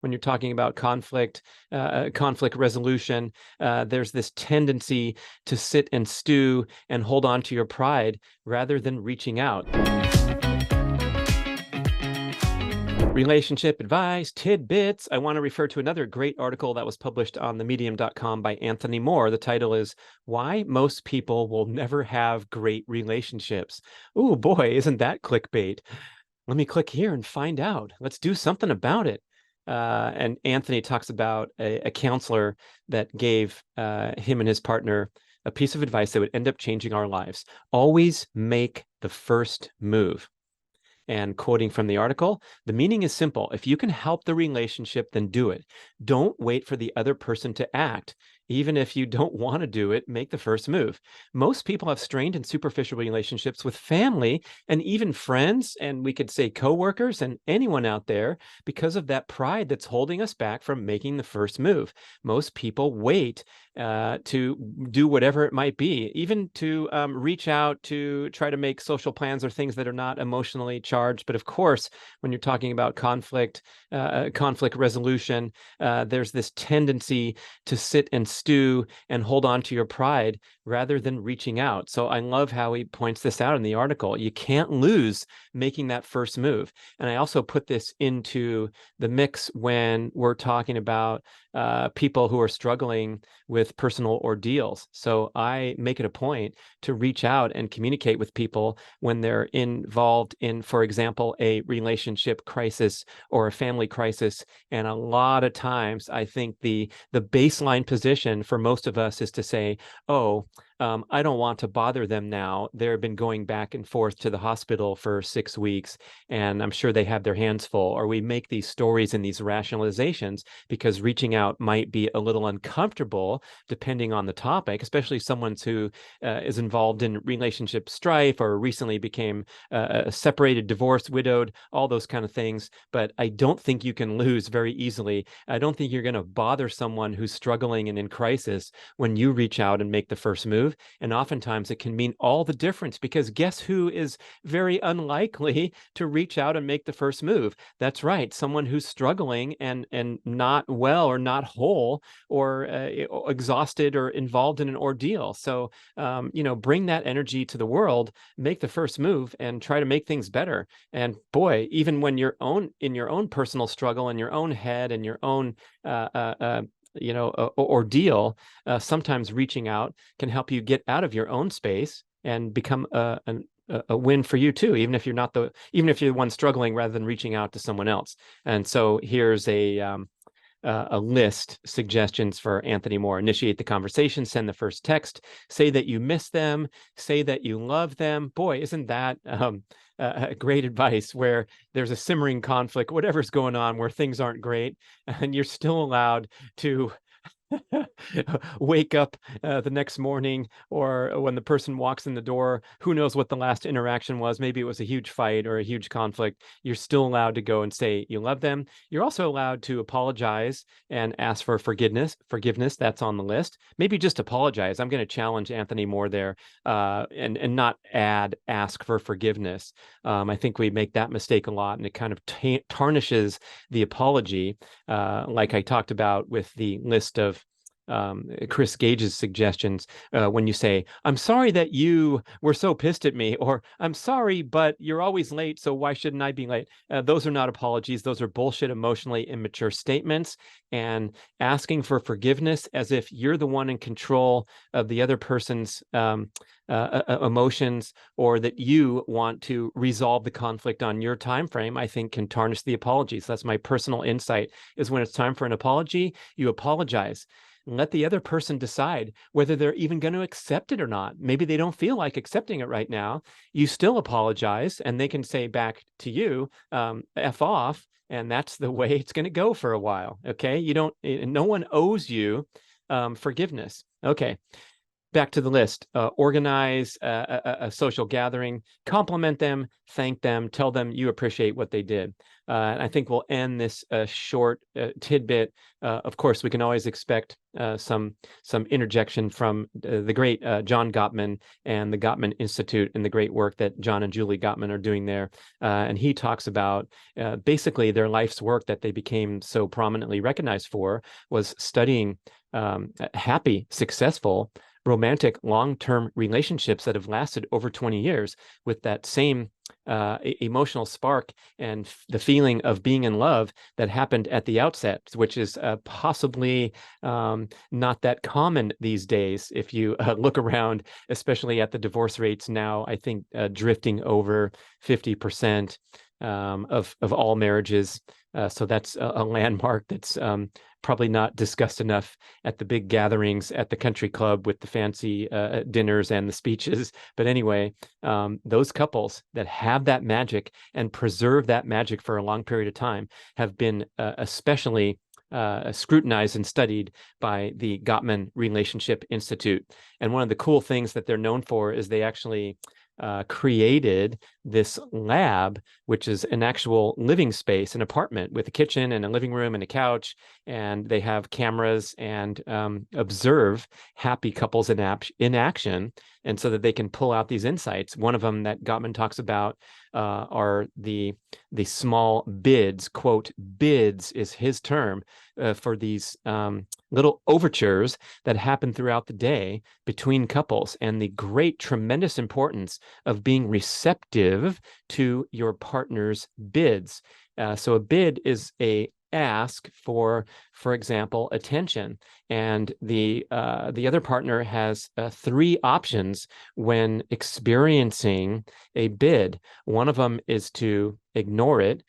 when you're talking about conflict resolution, there's this tendency to sit and stew and hold on to your pride rather than reaching out. Relationship advice, tidbits. I want to refer to another great article that was published on themedium.com by Anthony Moore. The title is Why Most People Will Never Have Great Relationships. Ooh, boy, isn't that clickbait? Let me click here and find out. Let's do something about it. And Anthony talks about a counselor that gave him and his partner a piece of advice that would end up changing our lives. Always make the first move. And quoting from the article, the meaning is simple. If you can help the relationship, then do it. Don't wait for the other person to act. Even if you don't want to do it, make the first move. Most people have strained and superficial relationships with family and even friends, and we could say coworkers and anyone out there because of that pride that's holding us back from making the first move. Most people wait to do whatever it might be, even to reach out to try to make social plans or things that are not emotionally charged. But of course, when you're talking about conflict resolution, there's this tendency to sit and stew and hold on to your pride rather than reaching out. So I love how he points this out in the article. You can't lose making that first move. And I also put this into the mix when we're talking about people who are struggling with personal ordeals. So I make it a point to reach out and communicate with people when they're involved in, for example, a relationship crisis or a family crisis. And a lot of times I think the baseline position for most of us is to say, oh, I don't want to bother them now. They've been going back and forth to the hospital for 6 weeks, and I'm sure they have their hands full. Or we make these stories and these rationalizations because reaching out might be a little uncomfortable depending on the topic, especially someone who is involved in relationship strife or recently became separated, divorced, widowed, all those kind of things. But I don't think you can lose very easily. I don't think you're going to bother someone who's struggling and in crisis when you reach out and make the first move. And oftentimes it can mean all the difference, because guess who is very unlikely to reach out and make the first move? That's right, someone who's struggling and not well or not whole or exhausted or involved in an ordeal. So bring that energy to the world, make the first move, and try to make things better. And boy, even when you're in your own personal struggle, in your own head, and your own ordeal, sometimes reaching out can help you get out of your own space and become a win for you too, even if you're the one struggling, rather than reaching out to someone else. And so here's a list, suggestions for Anthony Moore. Initiate the conversation, send the first text, say that you miss them, say that you love them. Boy, isn't that great advice, where there's a simmering conflict, whatever's going on, where things aren't great, and you're still allowed to wake up the next morning, or when the person walks in the door, who knows what the last interaction was. Maybe it was a huge fight or a huge conflict. You're still allowed to go and say you love them. You're also allowed to apologize and ask for forgiveness. That's on the list. Maybe just apologize. I'm going to challenge Anthony Moore there, and not ask for forgiveness. I think we make that mistake a lot, and it kind of tarnishes the apology, like I talked about with the list of Chris Gage's suggestions, when you say, I'm sorry that you were so pissed at me, or I'm sorry, but you're always late, so why shouldn't I be late? Those are not apologies. Those are bullshit, emotionally immature statements. And asking for forgiveness as if you're the one in control of the other person's emotions, or that you want to resolve the conflict on your time frame, I think can tarnish the apologies. That's my personal insight, is when it's time for an apology, you apologize. Let the other person decide whether they're even going to accept it or not. Maybe they don't feel like accepting it right now. You still apologize, and they can say back to you, F off. And that's the way it's going to go for a while. Okay. No one owes you forgiveness. Okay. back to the list. Organize a social gathering, compliment them, thank them, tell them you appreciate what they did. And I think we'll end this short tidbit. Of course, we can always expect some interjection from the great John Gottman and the Gman Institute and the great work that John and Julie Gottman are doing there. And he talks about basically their life's work that they became so prominently recognized for was studying happy, successful, romantic long-term relationships that have lasted over 20 years with that same emotional spark and the feeling of being in love that happened at the outset, which is possibly not that common these days. If you look around, especially at the divorce rates now, I think drifting over 50% of all marriages. So that's a landmark that's probably not discussed enough at the big gatherings at the country club with the fancy dinners and the speeches. But anyway, those couples that have that magic and preserve that magic for a long period of time have been especially scrutinized and studied by the Gottman Relationship Institute. And one of the cool things that they're known for is they actually created this lab, which is an actual living space, an apartment with a kitchen and a living room and a couch. And they have cameras and observe happy couples in action. And so that they can pull out these insights. One of them that Gottman talks about are the small bids. Quote, bids is his term for these little overtures that happen throughout the day between couples, and the great, tremendous importance of being receptive to your partner's bids. So a bid is a ask for example, attention, and the other partner has three options when experiencing a bid. One of them is to ignore it.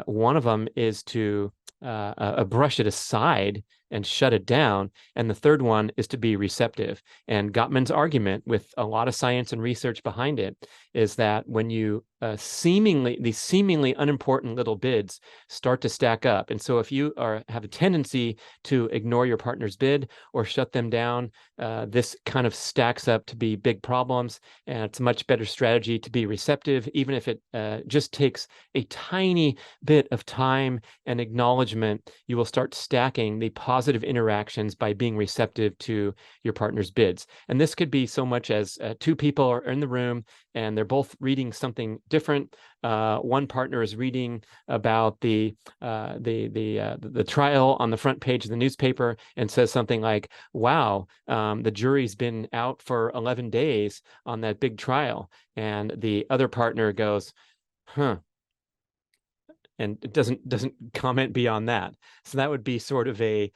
One of them is to brush it aside and shut it down. And the third one is to be receptive. And Gottman's argument, with a lot of science and research behind it, is that when you these seemingly unimportant little bids start to stack up. And so if you have a tendency to ignore your partner's bid or shut them down, this kind of stacks up to be big problems. And it's a much better strategy to be receptive, even if it just takes a tiny bit of time and acknowledgement. You will start stacking the positive interactions by being receptive to your partner's bids. And this could be so much as two people are in the room and they're both reading something different. One partner is reading about the trial on the front page of the newspaper and says something like, "Wow, the jury's been out for 11 days on that big trial," and the other partner goes, "Huh." And it doesn't comment beyond that. So that would be sort of a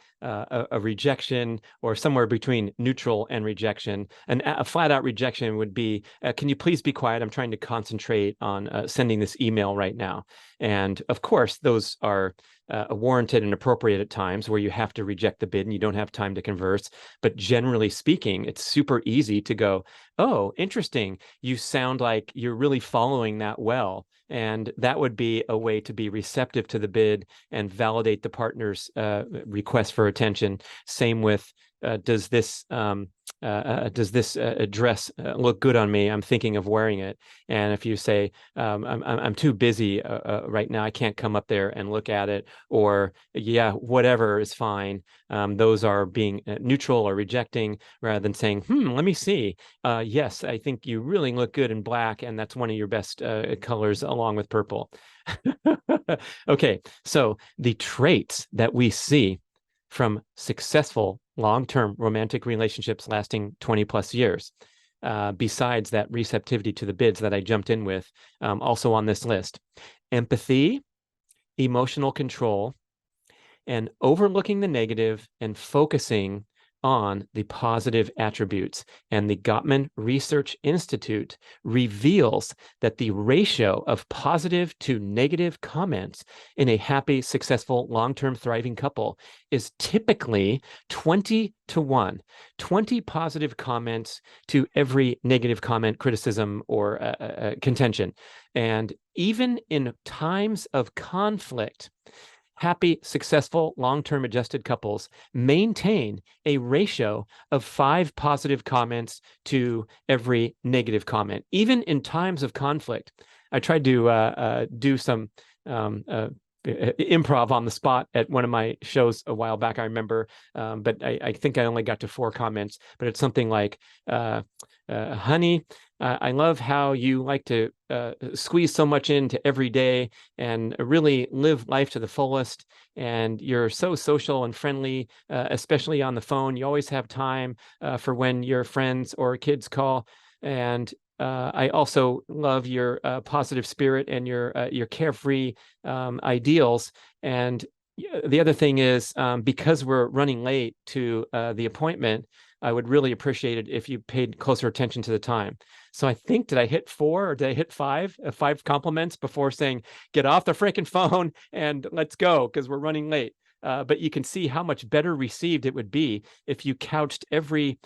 rejection, or somewhere between neutral and rejection. And a flat out rejection would be, "Can you please be quiet? I'm trying to concentrate on sending this email right now." And of course, those are warranted and appropriate at times where you have to reject the bid and you don't have time to converse. But generally speaking, it's super easy to go, "Oh, interesting. You sound like you're really following that well." And that would be a way to be receptive to the bid and validate the partner's request for attention. Same with, does this dress look good on me? I'm thinking of wearing it. And if you say, I'm too busy right now, I can't come up there and look at it, or yeah, whatever is fine. Those are being neutral or rejecting, rather than saying, let me see. Yes, I think you really look good in black, and that's one of your best colors along with purple. Okay, so the traits that we see from successful long-term romantic relationships lasting 20 plus years, besides that receptivity to the bids that I jumped in with, also on this list: empathy, emotional control, and overlooking the negative and focusing on the positive attributes. And the Gottman Research Institute reveals that the ratio of positive to negative comments in a happy, successful, long-term thriving couple is typically 20 to 1. 20 positive comments to every negative comment, criticism, or contention. And even in times of conflict, happy, successful, long-term adjusted couples maintain a ratio of 5 positive comments to every negative comment, even in times of conflict. I tried to do some improv on the spot at one of my shows a while back, I remember, but I think I only got to 4 comments, but it's something like, honey, I love how you like to squeeze so much into every day and really live life to the fullest. And you're so social and friendly, especially on the phone. You always have time for when your friends or kids call. And I also love your positive spirit and your carefree ideals. And the other thing is, because we're running late to the appointment, I would really appreciate it if you paid closer attention to the time. So I think, did I hit 4 or did I hit 5? 5 compliments before saying, get off the freaking phone and let's go because we're running late. But you can see how much better received it would be if you couched every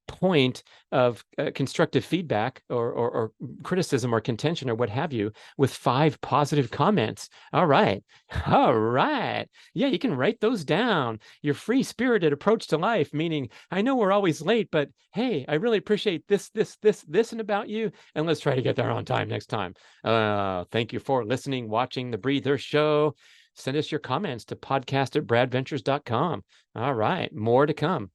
point of constructive feedback or criticism or contention or what have you with 5 positive comments. All right. All right. Yeah, you can write those down. Your free-spirited approach to life, meaning, I know we're always late, but hey, I really appreciate this, and about you. And let's try to get there on time next time. Thank you for listening, watching The Breather Show. Send us your comments to podcast@bradventures.com. All right, more to come.